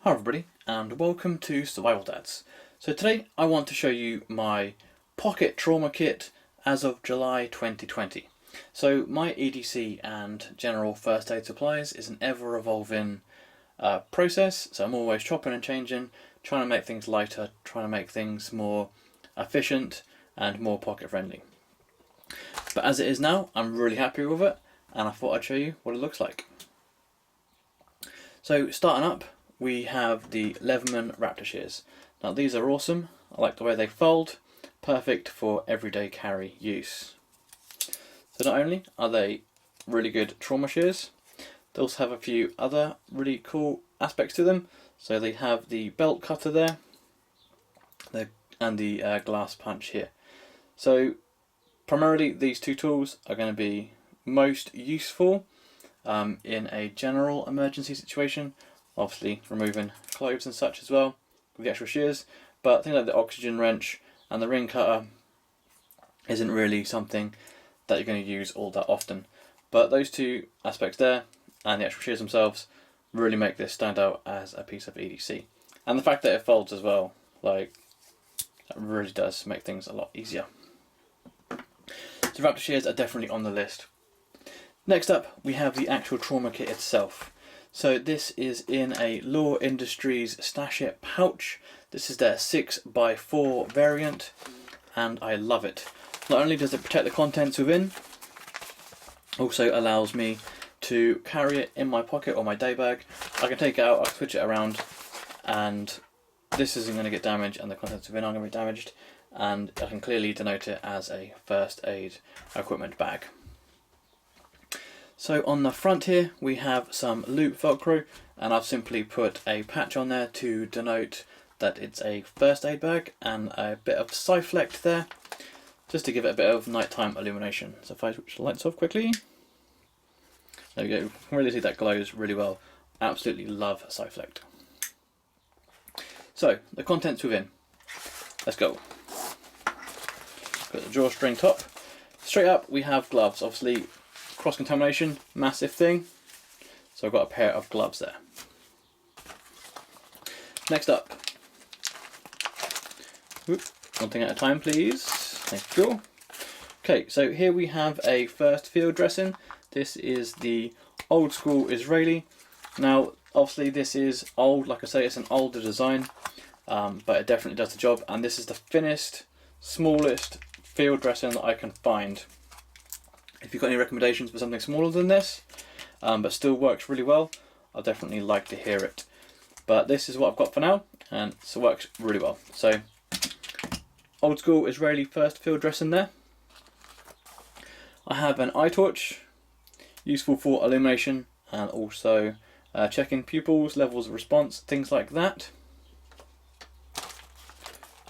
Hi everybody and welcome to Survival Dads. So today I want to show you my pocket trauma kit as of July 2020. So my EDC and general first aid supplies is an ever evolving process, so I'm always chopping and changing, trying to make things lighter, trying to make things more efficient and more pocket friendly. But as it is now, I'm really happy with it and I thought I'd show you what it looks like. So starting up, we have the Leatherman Raptor shears. Now these are awesome. I like the way they fold, perfect for everyday carry use. So not only are they really good trauma shears, they also have a few other really cool aspects to them. So they have the belt cutter there, and the glass punch here. So primarily these two tools are going to be most useful in a general emergency situation. Obviously removing clothes and such as well with the actual shears, but things like the oxygen wrench and the ring cutter isn't really something that you're going to use all that often. But those two aspects there and the actual shears themselves really make this stand out as a piece of EDC. And the fact that it folds as well, like, that really does make things a lot easier. So Raptor shears are definitely on the list. Next up we have the actual trauma kit itself. So this is in a Law Industries Stash It pouch. This is their 6x4 variant and I love it. Not only does it protect the contents within, also allows me to carry it in my pocket or my day bag. I can take it out, I can switch it around, and this isn't going to get damaged and the contents within aren't going to be damaged, and I can clearly denote it as a first aid equipment bag. So on the front here we have some loop velcro, and I've simply put a patch on there to denote that it's a first aid bag, and a bit of Cyflect there just to give it a bit of nighttime illumination. So if I switch the lights off quickly, there we go, you can really see that glows really well. Absolutely love Cyflect. So the contents within, let's go. Got the drawstring top. Straight up we have gloves, obviously cross-contamination, massive thing, so I've got a pair of gloves there. Next up, one thing at a time please, thank you. Okay, so here we have a first field dressing. This is the old school Israeli. Now obviously this is old, like I say, it's an older design, but it definitely does the job, and this is the thinnest, smallest field dressing that I can find. If you've got any recommendations for something smaller than this, but still works really well, I'd definitely like to hear it. But this is what I've got for now, and so it works really well. So, old school Israeli first field dressing there. I have an eye torch, useful for illumination and also checking pupils, levels of response, things like that.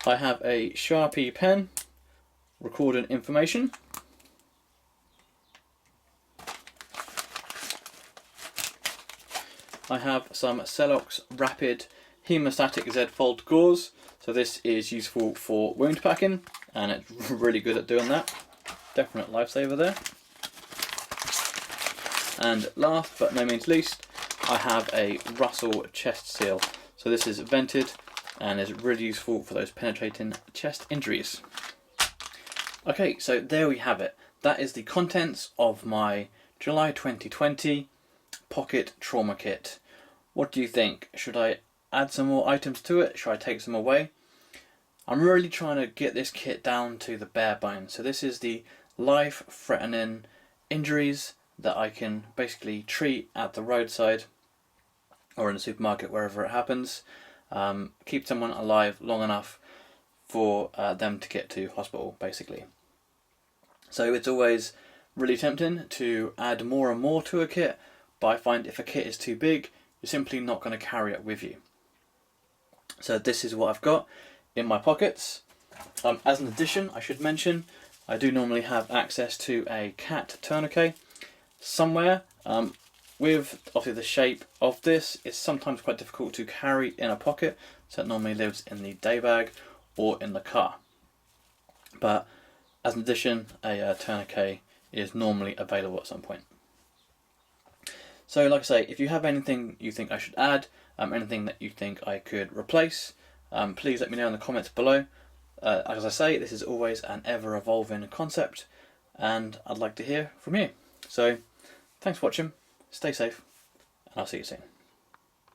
I have a Sharpie pen, recording information. I have some Celox Rapid Hemostatic Z-Fold gauze. So this is useful for wound packing, and it's really good at doing that. Definite lifesaver there. And last but no means least, I have a Russell chest seal. So this is vented and is really useful for those penetrating chest injuries. Okay, so there we have it. That is the contents of my July 2020 pocket trauma kit. What do you think? Should I add some more items to it? Should I take some away? I'm really trying to get this kit down to the bare bones. So this is the life-threatening injuries that I can basically treat at the roadside or in the supermarket, wherever it happens. Keep someone alive long enough for them to get to hospital, basically. So it's always really tempting to add more and more to a kit, but I find if a kit is too big, you're simply not going to carry it with you. So this is what I've got in my pockets. As an addition, I should mention, I do normally have access to a cat tourniquet somewhere. With obviously the shape of this, it's sometimes quite difficult to carry in a pocket, so it normally lives in the day bag or in the car. But as an addition, a tourniquet is normally available at some point. So like I say, if you have anything you think I should add, anything that you think I could replace, please let me know in the comments below. As I say, this is always an ever-evolving concept, and I'd like to hear from you. So, thanks for watching, stay safe, and I'll see you soon.